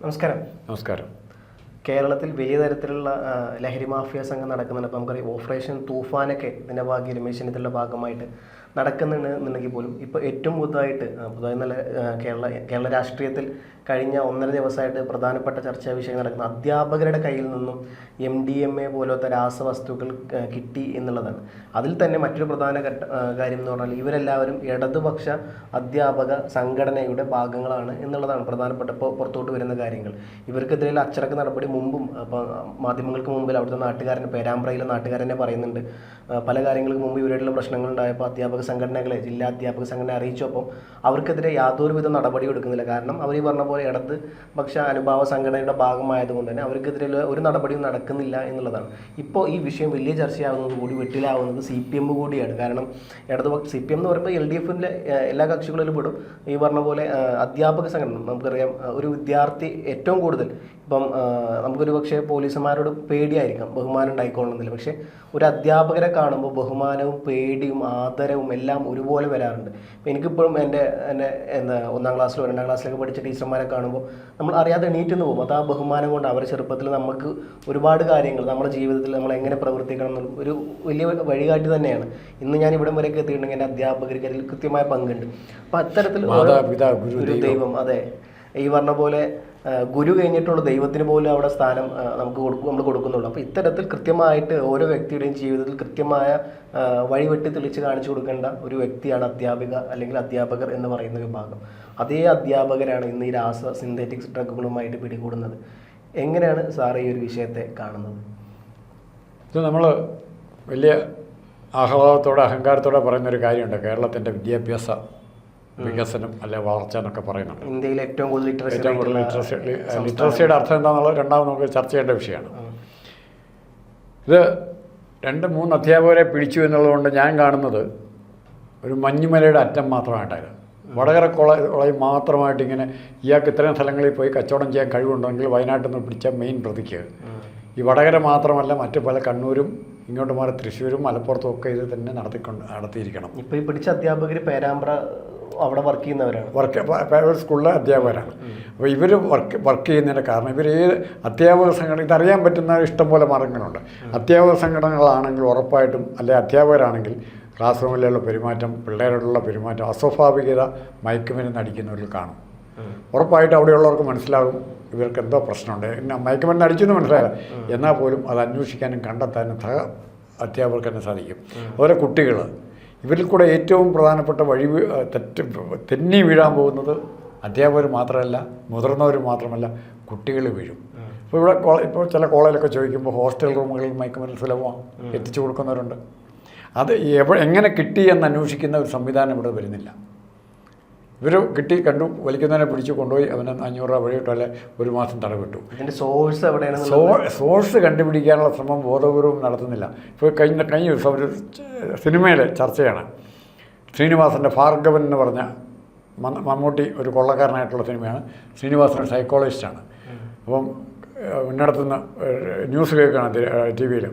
നമസ്കാരം. നമസ്കാരം. കേരളത്തിൽ വലിയ തരത്തിലുള്ള ലഹരി മാഫിയ സംഘം നടക്കുന്നുണ്ട്. അപ്പോൾ നമുക്കറിയാം ഓപ്പറേഷൻ തൂഫാനൊക്കെ ഇതിൻ്റെ രമേശ് ചെന്നിത്തലയുടെ ഭാഗമായിട്ട് നടക്കുന്നുണ്ടെന്നുണ്ടെങ്കിൽ പോലും ഇപ്പോൾ ഏറ്റവും പുതുതായി നല്ല കേരള രാഷ്ട്രീയത്തിൽ കഴിഞ്ഞ 1.5 ദിവസമായിട്ട് പ്രധാനപ്പെട്ട ചർച്ചാ വിഷയം നടക്കുന്ന അധ്യാപകരുടെ കയ്യിൽ നിന്നും MDMA പോലത്തെ രാസവസ്തുക്കൾ കിട്ടി എന്നുള്ളതാണ്. അതിൽ തന്നെ മറ്റൊരു പ്രധാന കാര്യം എന്ന് പറഞ്ഞാൽ ഇവരെല്ലാവരും ഇടതുപക്ഷ അധ്യാപക സംഘടനയുടെ ഭാഗങ്ങളാണ് എന്നുള്ളതാണ് പ്രധാനപ്പെട്ട ഇപ്പോൾ പുറത്തോട്ട് വരുന്ന കാര്യങ്ങൾ. ഇവർക്കെതിരെയുള്ള അച്ചടക്ക നടപടി മുമ്പും ഇപ്പോൾ മാധ്യമങ്ങൾക്ക് മുമ്പിൽ അവിടുത്തെ നാട്ടുകാരൻ പേരാമ്പ്രയിലെ നാട്ടുകാരനെ പറയുന്നുണ്ട്. പല കാര്യങ്ങൾക്ക് മുമ്പ് ഇവരായിട്ടുള്ള പ്രശ്നങ്ങൾ ഉണ്ടായപ്പോൾ അധ്യാപക സംഘടനകളെ ജില്ലാ അധ്യാപക സംഘടന അറിയിച്ചപ്പോൾ അവർക്കെതിരെ യാതൊരുവിധ നടപടിയും എടുക്കുന്നില്ല. കാരണം അവർ പറഞ്ഞ പോലെ ഇടതുപക്ഷ അനുഭാവ സംഘടനയുടെ ഭാഗമായതുകൊണ്ട് തന്നെ അവർക്കെതിരെ ഒരു നടപടിയും നടക്കുന്നില്ല എന്നുള്ളതാണ്. ഇപ്പോൾ ഈ വിഷയം വലിയ ചർച്ചയാവുന്നത് കൂടി വെട്ടിലാവുന്നത് CPM കൂടിയാണ്. കാരണം CPM എന്ന് പറയുമ്പോൾ LDFിൻ്റെ എല്ലാ കക്ഷികളിലും പെടും. ഈ പറഞ്ഞ പോലെ അധ്യാപക സംഘടന നമുക്കറിയാം, ഒരു വിദ്യാർത്ഥി ഏറ്റവും കൂടുതൽ ഇപ്പം നമുക്കൊരു പക്ഷേ പോലീസുമാരോട് പേടിയായിരിക്കാം, ബഹുമാനം ഉണ്ടായിക്കൊള്ളുന്നില്ല. പക്ഷേ ഒരു അധ്യാപകരെ കാണുമ്പോൾ ബഹുമാനവും പേടിയും ആദരവും എല്ലാം ഒരുപോലെ വരാറുണ്ട്. ഇപ്പം എനിക്കിപ്പോഴും എൻ്റെ 1ാം ക്ലാസ്സിലോ 2ാം ക്ലാസ്സിലൊക്കെ പഠിച്ച ടീച്ചർമാരെ കാണുമ്പോൾ നമ്മൾ അറിയാതെ എണീറ്റെന്ന് പോകും. അത് ആ ബഹുമാനം കൊണ്ട് അവരുടെ ചെറുപ്പത്തിൽ നമുക്ക് ഒരുപാട് കാര്യങ്ങൾ നമ്മുടെ ജീവിതത്തിൽ നമ്മൾ എങ്ങനെ പ്രവർത്തിക്കണം എന്നുള്ള ഒരു വലിയ വഴികാട്ടി തന്നെയാണ്. ഇന്ന് ഞാൻ ഇവിടം വരെയൊക്കെ എത്തിയിട്ടുണ്ടെങ്കിൽ എൻ്റെ അധ്യാപകർക്ക് അതിൽ കൃത്യമായ പങ്കുണ്ട്. അപ്പം അത്തരത്തിൽ ഒരു ദൈവം, അതെ, ഈ പറഞ്ഞ പോലെ ഗുരു കഴിഞ്ഞിട്ടുള്ള ദൈവത്തിന് പോലും അവിടെ സ്ഥാനം നമ്മൾ കൊടുക്കുന്നുള്ളൂ. അപ്പോൾ ഇത്തരത്തിൽ കൃത്യമായിട്ട് ഓരോ വ്യക്തിയുടെയും ജീവിതത്തിൽ കൃത്യമായ വഴിവെട്ടി തെളിച്ച് കാണിച്ചു കൊടുക്കേണ്ട ഒരു വ്യക്തിയാണ് അധ്യാപകർ എന്ന് പറയുന്ന വിഭാഗം. അതേ അധ്യാപകരാണ് ഇന്ന് ഈ സിന്തറ്റിക് ഡ്രഗുകളുമായിട്ട് പിടികൂടുന്നത്. എങ്ങനെയാണ് സാർ ഈ ഒരു വിഷയത്തെ കാണുന്നത്? ഇത് നമ്മൾ വലിയ ആഹ്ലാദത്തോടെ അഹങ്കാരത്തോടെ പറയുന്നൊരു കാര്യമുണ്ട്. കേരളത്തിൻ്റെ വിദ്യാഭ്യാസ വികസനം അല്ലെ വളർച്ച എന്നൊക്കെ പറയുന്നുണ്ട്. ഇന്ത്യയിൽ ഏറ്റവും കൂടുതൽ ലിറ്ററസിയുടെ അർത്ഥം എന്താണെന്നുള്ളത് രണ്ടാമത് നമുക്ക് ചർച്ച ചെയ്യേണ്ട വിഷയമാണ്. ഇത് 2-3 അധ്യാപകരെ പിടിച്ചു എന്നുള്ളതുകൊണ്ട് ഞാൻ കാണുന്നത് ഒരു മഞ്ഞുമലയുടെ അറ്റം മാത്രമായിട്ടായിരുന്നു. വടകര കോളേജ് മാത്രമായിട്ട് ഇങ്ങനെ ഇയാൾക്ക് ഇത്രയും സ്ഥലങ്ങളിൽ പോയി കച്ചവടം ചെയ്യാൻ കഴിവുണ്ടെങ്കിൽ വയനാട്ടിൽ നിന്ന് പിടിച്ച മെയിൻ പ്രതിക്ക് ഈ വടകര മാത്രമല്ല മറ്റു പല കണ്ണൂരും ഇങ്ങോട്ട് മാറി തൃശ്ശൂരും മലപ്പുറത്തും ഒക്കെ ഇത് തന്നെ നടത്തിയിരിക്കണം. ഇപ്പോൾ ഈ പിടിച്ച അധ്യാപകർ പേരാമ്പ്ര അവിടെ വർക്ക് ചെയ്യുന്നവരാണ്, സ്കൂളിലെ അധ്യാപകരാണ്. അപ്പോൾ ഇവർ വർക്ക് ചെയ്യുന്നതിൻ്റെ കാരണം ഇവർ ഏത് അധ്യാപക സംഘടന ഇതറിയാൻ പറ്റുന്ന ഇഷ്ടംപോലെ മാർഗങ്ങളുണ്ട്. അധ്യാപക സംഘടനകളാണെങ്കിൽ ഉറപ്പായിട്ടും, അല്ലെങ്കിൽ അധ്യാപകരാണെങ്കിൽ ക്ലാസ് റൂമിലുള്ള പെരുമാറ്റം, പിള്ളേരോടുള്ള പെരുമാറ്റം, അസ്വാഭാവികത മയക്കുമരുന്ന് അടിക്കുന്നവരിൽ കാണും. ഉറപ്പായിട്ട് അവിടെയുള്ളവർക്ക് മനസ്സിലാകും ഇവർക്ക് എന്തോ പ്രശ്നമുണ്ട്. മയക്കുമരുന്ന് അടിച്ചെന്ന് മനസ്സിലായില്ല, എന്നാൽ പോലും അത് അന്വേഷിക്കാനും കണ്ടെത്താനും അധ്യാപകർക്ക് തന്നെ സാധിക്കും. അതുപോലെ കുട്ടികൾ, ഇവരിൽ കൂടെ ഏറ്റവും പ്രധാനപ്പെട്ട തെന്നി വീഴാൻ പോകുന്നത് അധ്യാപകർ മാത്രമല്ല, മുതിർന്നവർ മാത്രമല്ല, കുട്ടികൾ വീഴും. ഇപ്പോൾ ഇപ്പോൾ ചില കോളേജിലൊക്കെ ചോദിക്കുമ്പോൾ ഹോസ്റ്റൽ റൂമുകളിൽ മയക്കുമരുന്ന് സുലഭമാണ് എത്തിച്ചു കൊടുക്കുന്നവരുണ്ട്. അത് എങ്ങനെ കിട്ടി എന്ന് അന്വേഷിക്കുന്ന ഒരു സംവിധാനം ഇവിടെ വരുന്നില്ല. ഇവർ കണ്ടു വലിക്കുന്നതിനെ പിടിച്ച് കൊണ്ടുപോയി അവന് 500 രൂപ വഴിയിട്ടു, അല്ലെ 1 മാസം തടവിട്ടു. ഇതിൻ്റെ സോഴ്സ് എവിടെയാണ്? സോഴ്സ് കണ്ടുപിടിക്കാനുള്ള ശ്രമം ബോധപൂർവം നടത്തുന്നില്ല. ഇപ്പോൾ കഴിഞ്ഞ ദിവസം ഒരു സിനിമയിലെ ചർച്ചയാണ്. ശ്രീനിവാസൻ്റെ ഭാർഗവൻ എന്ന് പറഞ്ഞ മമ്മൂട്ടി ഒരു കൊള്ളക്കാരനായിട്ടുള്ള സിനിമയാണ്. ശ്രീനിവാസൻ ഒരു സൈക്കോളജിസ്റ്റാണ്. അപ്പം ഇന്നടത്തുനിന്ന് ന്യൂസ് കേൾക്കുകയാണ് TV-യിൽ.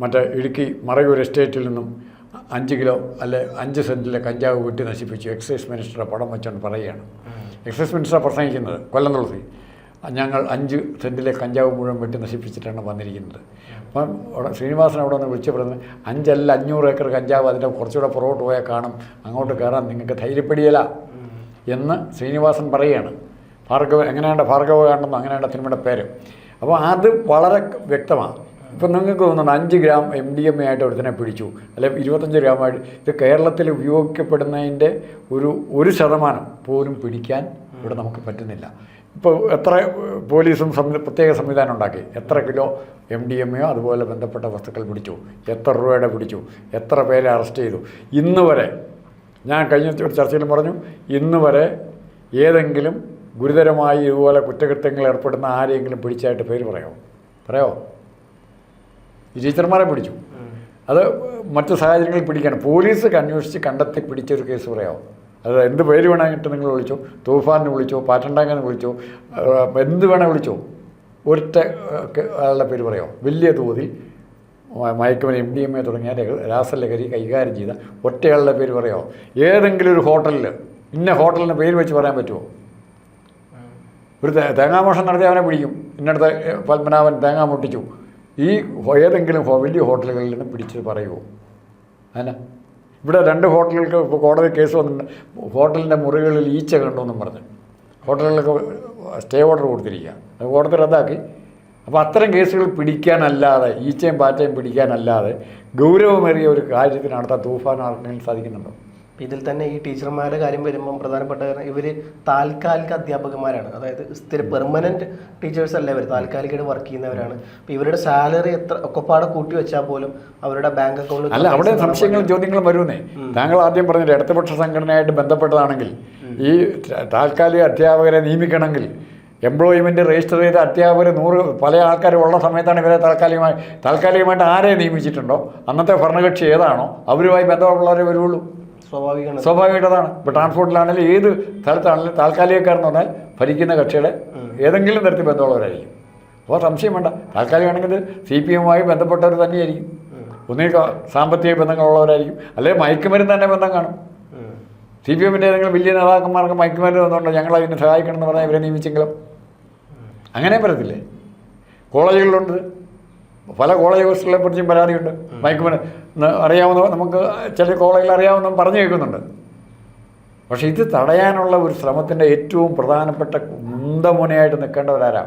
മറ്റേ ഇടുക്കി മറയൂർ എസ്റ്റേറ്റിൽ നിന്നും 5 കിലോ അല്ലെ 5 സെൻറ്റിലെ കഞ്ചാവ് വെട്ടി നശിപ്പിച്ചു. എക്സൈസ് മിനിസ്റ്ററുടെ പടം വെച്ചുകൊണ്ട് പറയുകയാണ്. എക്സൈസ് മിനിസ്റ്റർ പ്രസംഗിക്കുന്നത് കൊല്ലം തുളസി, ഞങ്ങൾ 5 സെൻറ്റിലെ കഞ്ചാവ് മുഴുവൻ വെട്ടി നശിപ്പിച്ചിട്ടാണ് വന്നിരിക്കുന്നത്. അപ്പം ശ്രീനിവാസൻ അവിടെ നിന്ന് വിളിച്ച് പറയുന്നത് 5 അല്ല 500 ഏക്കർ കഞ്ചാവ് അതിൻ്റെ കുറച്ചുകൂടെ പുറകോട്ട് പോയാൽ കാണും, അങ്ങോട്ട് കയറാൻ നിങ്ങൾക്ക് ധൈര്യപ്പെടിയല്ല എന്ന് ശ്രീനിവാസൻ പറയുകയാണ്. എങ്ങനെയാണ് ഭാർഗവ കാണുന്നത്, അങ്ങനെയാണ് സിനിമയുടെ പേര്. അപ്പോൾ അത് വളരെ വ്യക്തമാണ്. ഇപ്പം നിങ്ങൾക്ക് തോന്നുന്നുണ്ട് 5 ഗ്രാം MDMA ആയിട്ട് ഒരുത്തനെ പിടിച്ചു, അല്ലെങ്കിൽ 25 ഗ്രാമായിട്ട്. ഇത് കേരളത്തിൽ ഉപയോഗിക്കപ്പെടുന്നതിൻ്റെ 1% പോലും പിടിക്കാൻ ഇവിടെ നമുക്ക് പറ്റുന്നില്ല. ഇപ്പോൾ എത്ര പോലീസും പ്രത്യേക സംവിധാനം ഉണ്ടാക്കി, എത്ര കിലോ MDMA അതുപോലെ ബന്ധപ്പെട്ട വസ്തുക്കൾ പിടിച്ചു, എത്ര രൂപയുടെ പിടിച്ചു, എത്ര പേരെ അറസ്റ്റ് ചെയ്തു. ഇന്ന് വരെ ഞാൻ കഴിഞ്ഞ ഒരു ചർച്ചയിലും പറഞ്ഞു, ഇന്ന് വരെ ഏതെങ്കിലും ഗുരുതരമായി ഇതുപോലെ കുറ്റകൃത്യങ്ങൾ ഏർപ്പെടുന്ന ആരെങ്കിലും പിടിച്ചായിട്ട് പേര് പറയാമോ? ഈ ടീച്ചർമാരെ പിടിച്ചു. അത് മറ്റു സാഹചര്യങ്ങളിൽ പിടിക്കണം. പോലീസ് അന്വേഷിച്ച് കണ്ടെത്തി പിടിച്ചൊരു കേസ് പറയാമോ? അത് എന്ത് പേര് വേണമെങ്കിൽ നിങ്ങൾ വിളിച്ചോ, തൂഫാനിന് വിളിച്ചോ, പാറ്റണ്ടാങ്കന് വിളിച്ചോ, എന്ത് വേണേൽ വിളിച്ചോ, ഒറ്റ ആളുടെ പേര് പറയാമോ? വലിയ തോതിൽ മയക്കുമരുന്ന് MDMA തുടങ്ങിയ രാസലഹരി കൈകാര്യം ചെയ്ത ഒറ്റയാളുടെ പേര് പറയാമോ? ഏതെങ്കിലും ഒരു ഹോട്ടലിൽ ഇന്ന ഹോട്ടലിൻ്റെ പേര് വെച്ച് പറയാൻ പറ്റുമോ? ഒരു തേങ്ങാമോഷണം നടത്തി അവനെ പിടിക്കും. ഇന്നടുത്ത് പത്മനാഭൻ തേങ്ങ പൊട്ടിച്ചു. ഈ ഏതെങ്കിലും വലിയ ഹോട്ടലുകളിൽ നിന്ന് പിടിച്ച് പറയുമോ? അതിനാ ഇവിടെ 2 ഹോട്ടലുകൾക്ക് ഇപ്പോൾ കോടതി കേസ് വന്നിട്ടുണ്ട്. ഹോട്ടലിൻ്റെ മുറികളിൽ ഈച്ച കണ്ടുവെന്നും പറഞ്ഞ് ഹോട്ടലുകളിലൊക്കെ സ്റ്റേ ഓർഡർ കൊടുത്തിരിക്കുക. അത് കോടതി റദ്ദാക്കി. അപ്പോൾ അത്തരം കേസുകൾ പിടിക്കാനല്ലാതെ, ഈച്ചയും പാറ്റയും പിടിക്കാനല്ലാതെ ഗൗരവമേറിയ ഒരു കാര്യത്തിന് നടത്താൻ തൂഫാൻ ആർക്കെങ്കിലും സാധിക്കുന്നുണ്ടോ? ഇതിൽ തന്നെ ഈ ടീച്ചർമാരുടെ കാര്യം വരുമ്പം പ്രധാനപ്പെട്ട കാരണം ഇവർ താൽക്കാലിക അധ്യാപകന്മാരാണ്. അതായത് പെർമനൻറ്റ് ടീച്ചേഴ്സ് അല്ല ഇവർ, താൽക്കാലികമായിട്ട് വർക്ക് ചെയ്യുന്നവരാണ്. അപ്പോൾ ഇവരുടെ സാലറി ഒക്കെപ്പാടെ കൂട്ടി വെച്ചാൽ പോലും അവരുടെ ബാങ്ക് അക്കൗണ്ടിൽ അല്ല, അവിടെ സംശയങ്ങളും ചോദ്യങ്ങളും വരുന്നേ. താങ്കൾ ആദ്യം പറഞ്ഞില്ല, ഇടതുപക്ഷ സംഘടനയായിട്ട് ബന്ധപ്പെട്ടതാണെങ്കിൽ ഈ താൽക്കാലിക അധ്യാപകരെ നിയമിക്കണമെങ്കിൽ എംപ്ലോയ്മെൻറ്റ് രജിസ്റ്റർ ചെയ്ത അധ്യാപകർ 100 പല ആൾക്കാരുള്ള സമയത്താണ് ഇവരെ താൽക്കാലികമായിട്ട് ആരെ നിയമിച്ചിട്ടുണ്ടോ അന്നത്തെ ഭരണകക്ഷി ഏതാണോ അവരുമായി ബന്ധമുള്ളവരെ വരുള്ളൂ. സ്വാഭാവികമായിട്ടതാണ്. ഇപ്പോൾ ട്രാൻസ്പോർട്ടിലാണെങ്കിലും ഏത് സ്ഥലത്താണെങ്കിലും താൽക്കാലികക്കാരെന്ന് പറഞ്ഞാൽ ഭരിക്കുന്ന കക്ഷിയുടെ ഏതെങ്കിലും തരത്തിൽ ബന്ധമുള്ളവരായിരിക്കും. അപ്പോൾ സംശയം വേണ്ട, താൽക്കാലികമാണെങ്കിൽ CPM-മായി ബന്ധപ്പെട്ടവർ തന്നെയായിരിക്കും. ഒന്നിൽ സാമ്പത്തിക ബന്ധങ്ങളുള്ളവരായിരിക്കും, അല്ലെങ്കിൽ മയക്കുമരുന്ന് തന്നെ ബന്ധം കാണും. CPM-ൻ്റെ ഏതെങ്കിലും വലിയ നേതാക്കന്മാർക്ക് മയക്കുമരുന്ന് ബന്ധമുണ്ടോ, ഞങ്ങളതിനെ സഹായിക്കണമെന്ന് പറഞ്ഞാൽ ഇവരെ നിയമിച്ചെങ്കിലും അങ്ങനെ വരത്തില്ലേ? കോളേജുകളിലുണ്ട്, പല കോളേജ് ഹോസ്റ്റലുകളെ കുറിച്ചും പരാതിയുണ്ട്. മയക്കുമരുന്ന് അറിയാവുന്ന, നമുക്ക് ചില കോളേജിൽ അറിയാവുന്ന പറഞ്ഞു കേൾക്കുന്നുണ്ട്. പക്ഷേ ഇത് തടയാനുള്ള ഒരു ശ്രമത്തിൻ്റെ ഏറ്റവും പ്രധാനപ്പെട്ട മുന്തമുനയായിട്ട് നിൽക്കേണ്ടവരാരാ?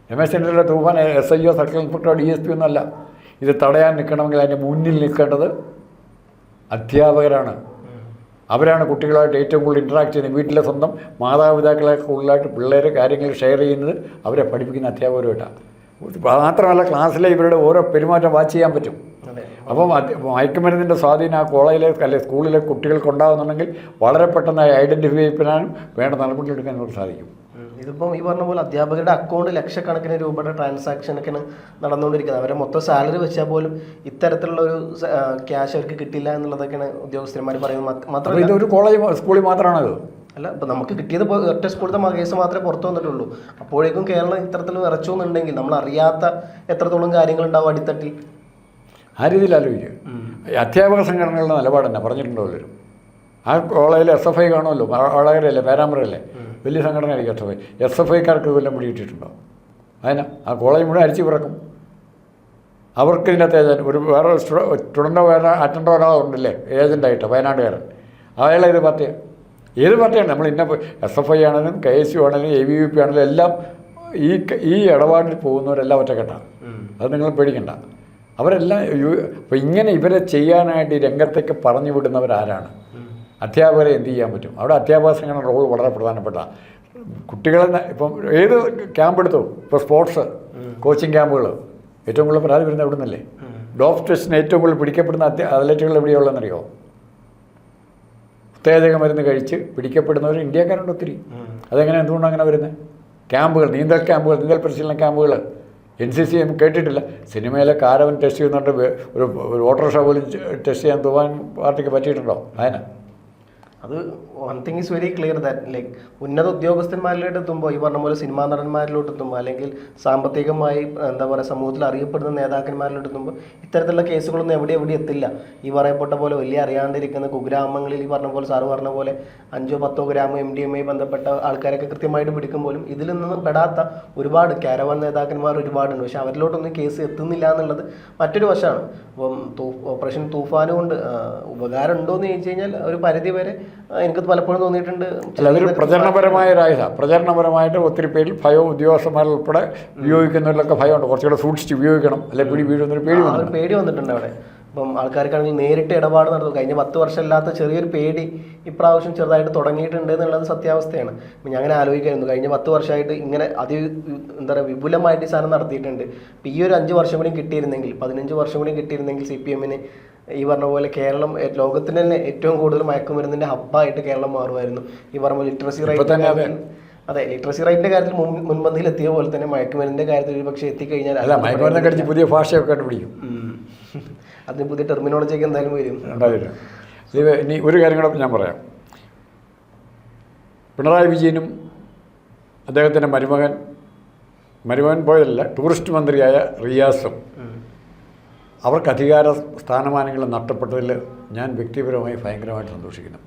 രമേശ് ചെന്നിത്തല തൂഫാൻ SIO, സർക്കിൾ ഇൻസ്പെക്ടറോ DSP ഒന്നുമല്ല. ഇത് തടയാൻ നിൽക്കണമെങ്കിൽ അതിൻ്റെ മുന്നിൽ നിൽക്കേണ്ടത് അധ്യാപകരാണ്. അവരാണ് കുട്ടികളായിട്ട് ഏറ്റവും കൂടുതൽ ഇൻട്രാക്ട് ചെയ്യുന്നത്. വീട്ടിലെ സ്വന്തം മാതാപിതാക്കളെ കൂടുതലായിട്ട് പിള്ളേർ കാര്യങ്ങൾ ഷെയർ ചെയ്യുന്നത് അവരെ പഠിപ്പിക്കുന്ന അധ്യാപകരുമായിട്ടാണ്. മാത്രമല്ല ക്ലാസ്സിലെ ഇവരുടെ ഓരോ പെരുമാറ്റം വാച്ച് ചെയ്യാൻ പറ്റും. അപ്പം മയക്കുമരുന്നിൻ്റെ സ്വാധീനം ആ കോളേജിലെ അല്ലെങ്കിൽ സ്കൂളിലെ കുട്ടികൾക്ക് ഉണ്ടാകുന്നുണ്ടെങ്കിൽ വളരെ പെട്ടെന്ന് ഐഡൻറ്റിഫൈ ചെയ്യാനും വേണ്ട നടപടി എടുക്കാൻ അവർക്ക് സാധിക്കും. ഇതിപ്പം ഈ പറഞ്ഞ പോലെ അധ്യാപകരുടെ അക്കൗണ്ട് ലക്ഷക്കണക്കിന് രൂപയുടെ ട്രാൻസാക്ഷനൊക്കെയാണ് നടന്നുകൊണ്ടിരിക്കുന്നത്. അവരെ മൊത്തം സാലറി വെച്ചാൽ പോലും ഇത്തരത്തിലുള്ള ഒരു ക്യാഷ് അവർക്ക് കിട്ടില്ല എന്നുള്ളതൊക്കെയാണ് ഉദ്യോഗസ്ഥന്മാർ പറയുന്നത്. മാത്രമല്ല ഇതൊരു കോളേജ് സ്കൂളിൽ മാത്രമാണത്. അല്ല, ഇപ്പം നമുക്ക് കിട്ടിയത് ഒറ്റ സ്കൂളിലത്തെ കേസ് മാത്രമേ പുറത്തു വന്നിട്ടുള്ളൂ. അപ്പോഴേക്കും കേരളം ഇത്തരത്തിൽ വിറച്ചോന്നുണ്ടെങ്കിൽ നമ്മൾ അറിയാത്ത എത്രത്തോളം കാര്യങ്ങളുണ്ടാവും അടിത്തട്ടിൽ. ആ രീതിയിൽ ആലോചിക്കുക. അധ്യാപക സംഘടനകളുടെ നിലപാട് തന്നെ പറഞ്ഞിട്ടുണ്ടോ എല്ലാവരും? ആ കോളേജിൽ SFI കാണുമല്ലോ, വളരെയല്ലേ, പേരാമ്പ്രയല്ലേ, വലിയ സംഘടനയായിരിക്കും SFI. SFIക്കാർക്ക് ഇതെല്ലാം പിടിയിട്ടിട്ടുണ്ടോ? അതിനാ ആ കോളേജ് മുഴുവൻ അരിച്ചു പിറക്കും. അവർക്ക് ഇതിനകത്ത് ഒരു വേറെ സ്റ്റുഡൻ്റോ വേറെ അറ്റൻഡോ ഒരാളുണ്ടല്ലേ ഏജൻ്റായിട്ട്, വയനാട്ടുകാരൻ, അയാളെ ഇത് പാർട്ടിയാണ്. ഏത് പാർട്ടിയാണ്? നമ്മൾ ഇന്ന SFI ആണെങ്കിലും KSU ആണെങ്കിലും ABVP ആണെങ്കിലും എല്ലാം ഈ ഇടപാടിൽ പോകുന്നവരെല്ലാം ഒറ്റക്കെട്ടാണ്. അത് നിങ്ങൾ പേടിക്കണ്ട. അവരെല്ലാം ഇപ്പോൾ ഇങ്ങനെ ഇവരെ ചെയ്യാനായിട്ട് ഈ രംഗത്തേക്ക് പറഞ്ഞു വിടുന്നവരാരാണ്? അധ്യാപകരെ എന്ത് ചെയ്യാൻ പറ്റും? അവിടെ അധ്യാപക സംഘടന റോൾ വളരെ പ്രധാനപ്പെട്ടതാണ്. കുട്ടികളെ ഇപ്പം ഏത് ക്യാമ്പ് എടുത്തു, ഇപ്പോൾ സ്പോർട്സ് കോച്ചിങ് ക്യാമ്പുകൾ ഏറ്റവും കൂടുതൽ പരാതി വരുന്നത് എവിടെ നിന്നല്ലേ? ഡോപ്പ് ടെസ്റ്റിന് ഏറ്റവും കൂടുതൽ പിടിക്കപ്പെടുന്ന അത്ലറ്റുകൾ എവിടെയുള്ളതെന്നറിയോ? ഉത്തേജക മരുന്ന് കഴിച്ച് പിടിക്കപ്പെടുന്നവർ ഇന്ത്യക്കാരുണ്ട് ഒത്തിരി. അതെങ്ങനെ, എന്തുകൊണ്ടാണ് അങ്ങനെ വരുന്നത്? ക്യാമ്പുകൾ, നീന്തൽ ക്യാമ്പുകൾ, നീന്തൽ പരിശീലന ക്യാമ്പുകൾ, NCC കേട്ടിട്ടില്ല. സിനിമയിലെ കാരവൻ ടെസ്റ്റ് ചെയ്യുന്നുണ്ട്, ഒരു ഓട്ടോറിക്ഷ പോലും ടെസ്റ്റ് ചെയ്യാൻ തൂവാൻ പാർട്ടിക്ക് പറ്റിയിട്ടുണ്ടോ? അതിനാ അത് one thing is very clear that like ഉന്നത ഉദ്യോഗസ്ഥന്മാരിലോട്ട് എത്തുമ്പോൾ, ഈ പറഞ്ഞ പോലെ സിനിമാ നടന്മാരിലോട്ട് എത്തുമ്പോൾ, അല്ലെങ്കിൽ സാമ്പത്തികമായി എന്താ പറയുക സമൂഹത്തിൽ അറിയപ്പെടുന്ന നേതാക്കന്മാരിലോട്ട് എത്തുമ്പോൾ ഇത്തരത്തിലുള്ള കേസുകളൊന്നും എവിടെ എത്തില്ല. ഈ പറയപ്പെട്ട പോലെ വലിയ അറിയാണ്ടിരിക്കുന്ന കുഗ്രാമങ്ങളിൽ ഈ പറഞ്ഞ പോലെ സാറ് പറഞ്ഞ പോലെ 5-10 ഗ്രാം MDMA ബന്ധപ്പെട്ട ആൾക്കാരൊക്കെ കൃത്യമായിട്ട് പിടിക്കുമ്പോഴും ഇതിൽ നിന്നും പെടാത്ത ഒരുപാട് കാരവാൻ നേതാക്കന്മാർ ഒരുപാടുണ്ട്. പക്ഷെ അവരിലോട്ടൊന്നും കേസ് എത്തുന്നില്ല എന്നുള്ളത് മറ്റൊരു വശമാണ്. അപ്പം ഓപ്പറേഷൻ തൂഫാൻ കൊണ്ട് ഉപകാരം ഉണ്ടോ എന്ന് ചോദിച്ചു കഴിഞ്ഞാൽ ഒരു പരിധി വരെ എനിക്ക് പലപ്പോഴും തോന്നിയിട്ടുണ്ട്. അതൊരു പ്രചരണപരമായ ഒരു ആയുധമാണ്. പ്രചരണപരമായിട്ട് ഒത്തിരി പേരിൽ ഭയവും ഉദ്യോഗസ്ഥന്മാരുൾപ്പെടെ ഉപയോഗിക്കുന്നവരിലൊക്കെ ഭയമുണ്ട്. കുറച്ചുകൂടെ സൂക്ഷിച്ച് ഉപയോഗിക്കണം, അല്ലെങ്കിൽ പിടി വീഴുന്നൊരു പേടി വന്നിട്ടുണ്ട് അവിടെ. അപ്പം ആൾക്കാർക്കാണെങ്കിൽ നേരിട്ട് ഇടപാട് നടത്തും. കഴിഞ്ഞ 10 വർഷം ഇല്ലാത്ത ചെറിയൊരു പേടി ഇപ്രാവശ്യം ചെറുതായിട്ട് തുടങ്ങിയിട്ടുണ്ട് എന്നുള്ളത് സത്യാവസ്ഥയാണ്. അപ്പം ഞാൻ അങ്ങനെ ആലോചിക്കായിരുന്നു, കഴിഞ്ഞ 10 വർഷമായിട്ട് ഇങ്ങനെ എന്താ പറയുക വിപുലമായിട്ട് ഈ സാധനം നടത്തിയിട്ടുണ്ട്. അപ്പം ഈ ഒരു 5 വർഷം കൂടി കിട്ടിയിരുന്നെങ്കിൽ, 15 വർഷം കൂടി കിട്ടിയിരുന്നെങ്കിൽ CPM-ന് ഈ പറഞ്ഞ പോലെ കേരളം ലോകത്തിന് തന്നെ ഏറ്റവും കൂടുതൽ മയക്കുമരുന്നിൻ്റെ ഹബ്ബായിട്ട് കേരളം മാറുമായിരുന്നു. ഈ പറഞ്ഞ പോലെ ലിറ്ററസി റേറ്റ്, അതെ ലിറ്ററസി റേറ്റിൻ്റെ കാര്യത്തിൽ മുൻപന്തിയിൽ എത്തിയ പോലെ തന്നെ മയക്കുമരുന്നിൻ്റെ കാര്യത്തിൽ ഒരു പക്ഷേ എത്തിക്കഴിഞ്ഞാൽ പുതിയ ഭാഷയൊക്കെ കണ്ടുപിടിക്കും. അതിന് പുതിയ ടെർമിനോളജിയൊക്കെ എന്തായാലും വരും. ഇനി ഒരു കാര്യം കൂടെ ഞാൻ പറയാം. പിണറായി വിജയനും അദ്ദേഹത്തിൻ്റെ മരുമകൻ പോയതല്ല, ടൂറിസ്റ്റ് മന്ത്രിയായ റിയാസും അവർക്ക് അധികാര സ്ഥാനമാനങ്ങൾ നഷ്ടപ്പെട്ടതിൽ ഞാൻ വ്യക്തിപരമായി ഭയങ്കരമായിട്ട് സന്തോഷിക്കുന്നു.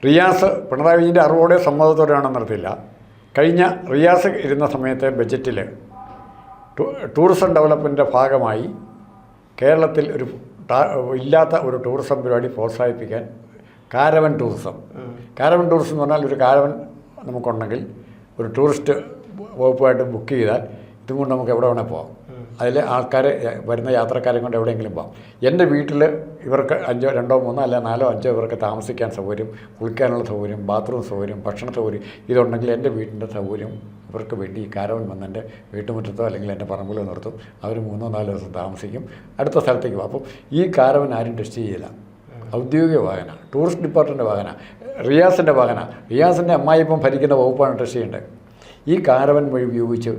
റിയാസ് പിണറായി വിജയൻ്റെ അറിവോടെ സമ്മതത്തോടെയാണെന്ന് നടത്തില്ല. കഴിഞ്ഞ റിയാസ് ഇരുന്ന സമയത്തെ ബജറ്റിൽ ടൂറിസം ഡെവലപ്മെൻറ്റിൻ്റെ ഭാഗമായി കേരളത്തിൽ ഇല്ലാത്ത ഒരു ടൂറിസം പരിപാടി പ്രോത്സാഹിപ്പിക്കാൻ കാരവൻ ടൂറിസം എന്ന് പറഞ്ഞാൽ ഒരു കാരവൻ നമുക്കുണ്ടെങ്കിൽ ഒരു ടൂറിസ്റ്റ് വകുപ്പുമായിട്ട് ബുക്ക് ചെയ്താൽ ഇതും കൊണ്ട് നമുക്ക് എവിടെ വേണേൽ പോകാം. അതിൽ ആൾക്കാരെ വരുന്ന യാത്രക്കാരെ കൊണ്ട് എവിടെയെങ്കിലും പോകാം. എൻ്റെ വീട്ടിൽ ഇവർക്ക് 5, 2, 3 അല്ല 4, 5 ഇവർക്ക് താമസിക്കാൻ സൗകര്യം, കുളിക്കാനുള്ള സൗകര്യം, ബാത്റൂം സൗകര്യം, ഭക്ഷണ സൗകര്യം ഇതുണ്ടെങ്കിൽ എൻ്റെ വീട്ടിൻ്റെ സൗകര്യം ഇവർക്ക് വേണ്ടി ഈ കാരവൻ വന്ന് എൻ്റെ വീട്ടുമുറ്റത്തോ അല്ലെങ്കിൽ എൻ്റെ പറമ്പിലോ നിർത്തും. അവർ 3, 4 ദിവസം താമസിക്കും, അടുത്ത സ്ഥലത്തേക്ക് പോകും. അപ്പം ഈ കാരവൻ ആരും ടെസ്റ്റ് ചെയ്യില്ല. ഔദ്യോഗിക വാഹന, ടൂറിസ്റ്റ് ഡിപ്പാർട്ട്മെൻറ്റ് വാഹന, റിയാസിൻ്റെ വാഹന. റിയാസിൻ്റെ അമ്മായിപ്പം ഭരിക്കുന്ന വകുപ്പാണ് ടെസ്റ്റ് ചെയ്യേണ്ടത്. ഈ കാരവൻ വഴി ഉപയോഗിച്ച്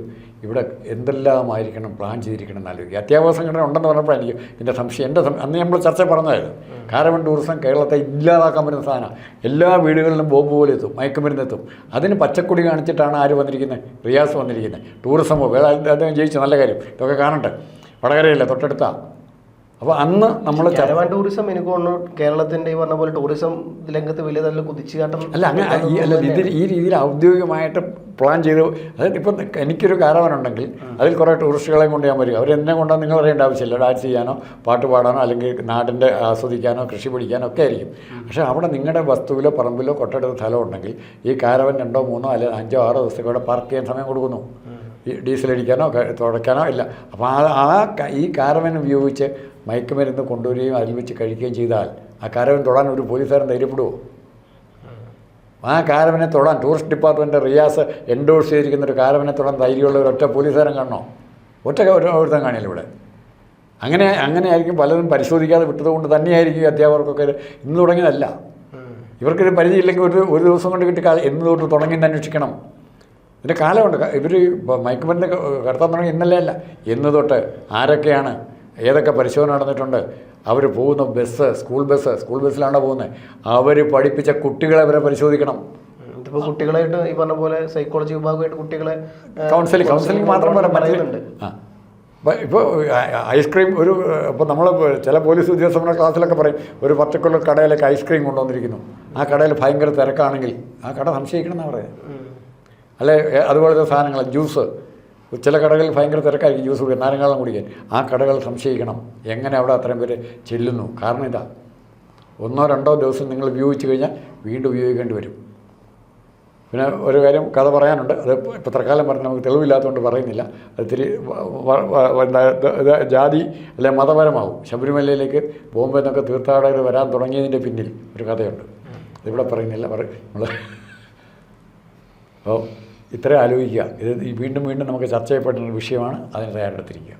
ഇവിടെ എന്തെല്ലാമായിരിക്കണം പ്ലാൻ ചെയ്തിരിക്കണം എന്ന് ആലോചിക്കുക. അത്യാവശ്യ സംഘടന ഉണ്ടെന്ന് പറഞ്ഞപ്പോഴാണ് എനിക്ക് എൻ്റെ സംശയം. അന്ന് നമ്മൾ ചർച്ച പറഞ്ഞതായിരുന്നു. കാരവൻ ടൂറിസം കേരളത്തെ ഇല്ലാതാക്കാൻ പറ്റുന്ന സാധനമാണ്. എല്ലാ വീടുകളിലും ബോംബ് പോലെ എത്തും, മയക്കുമരുന്നെത്തും. അതിന് പച്ചക്കൊടി കാണിച്ചിട്ടാണ് ആര് വന്നിരിക്കുന്നത്? റിയാസ് വന്നിരിക്കുന്നത്. ടൂറിസം വേറെ അദ്ദേഹം ജയിച്ചു, നല്ല കാര്യം. ഇതൊക്കെ കാണട്ടെ. വടകരയല്ലേ, തൊട്ടടുത്താണ്. അപ്പോൾ അന്ന് നമ്മൾ കാരവാൻ ടൂറിസം എനിക്ക് തോന്നുന്നു കേരളത്തിൻ്റെ ഈ പറഞ്ഞ പോലെ ടൂറിസം രംഗത്ത് വലിയ നല്ല കുതിച്ചുകാട്ടം അല്ല. അങ്ങനെ ഈ രീതിയിൽ ഔദ്യോഗികമായിട്ട് പ്ലാൻ ചെയ്തു. അതായത് ഇപ്പം എനിക്കൊരു കാരവൻ ഉണ്ടെങ്കിൽ അതിൽ കുറേ ടൂറിസ്റ്റുകളെയും കൊണ്ട് ഞാൻ വരിക. അവരെന്നെ കൊണ്ടാൽ നിങ്ങൾ അറിയേണ്ട ആവശ്യമില്ല. ഡാൻസ് ചെയ്യാനോ പാട്ട് പാടാനോ അല്ലെങ്കിൽ നാടിൻ്റെ ആസ്വദിക്കാനോ കൃഷി പിടിക്കാനോ ഒക്കെ ആയിരിക്കും. പക്ഷേ അവിടെ നിങ്ങളുടെ വസ്തുവിലോ പറമ്പിലോ കൊട്ടടുത്ത സ്ഥലം ഉണ്ടെങ്കിൽ ഈ കാരവൻ 2, 3 അല്ലെങ്കിൽ 5, 6 ദിവസത്തേക്ക് അവിടെ പാർക്ക് ചെയ്യാൻ സമയം കൊടുക്കുന്നു. ഈ ഡീസൽ അടിക്കാനോ തുടയ്ക്കാനോ ഇല്ല. അപ്പോൾ ഈ കാരവൻ ഉപയോഗിച്ച് മയക്കുമരുന്ന് കൊണ്ടുവരികയും അതിൽ വെച്ച് കഴിക്കുകയും ചെയ്താൽ ആ കാരവൻ തൊടാൻ ഒരു പോലീസുകാരൻ ധൈര്യപ്പെടുമോ? ആ കാരവനെ തൊടാൻ ടൂറിസ്റ്റ് ഡിപ്പാർട്ട്മെൻറ്റ് റിയാസ് എൻഡോഴ്സ് ചെയ്തിരിക്കുന്ന ഒരു കാരവനെ തൊടാൻ ധൈര്യമുള്ള ഒരൊറ്റ പോലീസുകാരൻ കാണണോ? ഒരുത്തം കാണില്ല ഇവിടെ. അങ്ങനെയായിരിക്കും പലരും പരിശോധിക്കാതെ വിട്ടതുകൊണ്ട് തന്നെയായിരിക്കും അധ്യാപകർക്കൊക്കെ ഇന്ന് തുടങ്ങിയതല്ല. ഇവർക്കൊരു പരിധിയില്ലെങ്കിൽ ഒരു ദിവസം കൊണ്ട് കിട്ടി എന്ന് തൊട്ട് തുടങ്ങിയെന്ന് അന്വേഷിക്കണം. ഇതിൻ്റെ കാലമുണ്ട്. ഇവർ മയക്കുമരുന്ന് കടത്താൻ തുടങ്ങി ഇന്നലെ അല്ല, എന്ന് തൊട്ട് ആരൊക്കെയാണ്, ഏതൊക്കെ പരിശോധന നടന്നിട്ടുണ്ട്, അവർ പോകുന്ന സ്കൂൾ ബസ്സിലാണോ പോകുന്നത്, അവർ പഠിപ്പിച്ച കുട്ടികളെ അവരെ പരിശോധിക്കണം. ഇതിപ്പോൾ കുട്ടികളായിട്ട് ഈ പറഞ്ഞ പോലെ സൈക്കോളജി വിഭാഗമായിട്ട് കുട്ടികളെ കൗൺസിലിംഗ് മാത്രം പറയുന്നുണ്ട്. ഇപ്പോൾ ഐസ്ക്രീം ഇപ്പോൾ നമ്മൾ ചില പോലീസ് ഉദ്യോഗസ്ഥരുടെ ക്ലാസ്സിലൊക്കെ പറയും ഒരു പർട്ടിക്കുലർ കടയിലേക്ക് ഐസ്ക്രീം കൊണ്ടുവന്നിരിക്കുന്നു, ആ കടയിൽ ഭയങ്കര തിരക്കാണെങ്കിൽ ആ കട സംശയിക്കണം എന്നാണ് പറയുന്നത്. അല്ലെ അതുപോലത്തെ സാധനങ്ങൾ, ജ്യൂസ്, ചില കടകളിൽ ഭയങ്കര തിരക്കായിരിക്കും ജ്യൂസ് കുടിക്കാൻ, നാരങ്ങാളം കുടിക്കാൻ. ആ കടകൾ സംശയിക്കണം. എങ്ങനെ അവിടെ അത്രയും പേര് ചെല്ലുന്നു? കാരണം ഇതാ, 1, 2 ദിവസം നിങ്ങൾ ഉപയോഗിച്ച് കഴിഞ്ഞാൽ വീണ്ടും ഉപയോഗിക്കേണ്ടി വരും. പിന്നെ ഒരു കാര്യം കഥ പറയാനുണ്ട്. അത് ഇപ്പോൾ തൽക്കാലം പറഞ്ഞ് നമുക്ക് തെളിവില്ലാത്തതുകൊണ്ട് പറയുന്നില്ല. അത് ഇത്തിരി ജാതി അല്ലെ മതപരമാവും. ശബരിമലയിലേക്ക് ബോംബെ നിന്നൊക്കെ തീർത്ഥാടകർ വരാൻ തുടങ്ങിയതിൻ്റെ പിന്നിൽ ഒരു കഥയുണ്ട്. ഇതിവിടെ പറയുന്നില്ല. നമ്മൾ അപ്പോൾ ഇത്രയും ആലോചിക്കുക. ഇത് വീണ്ടും നമുക്ക് ചർച്ച ചെയ്യപ്പെടുന്ന ഒരു വിഷയമാണ്. അതിന് തയ്യാറെടുത്തിരിക്കുക.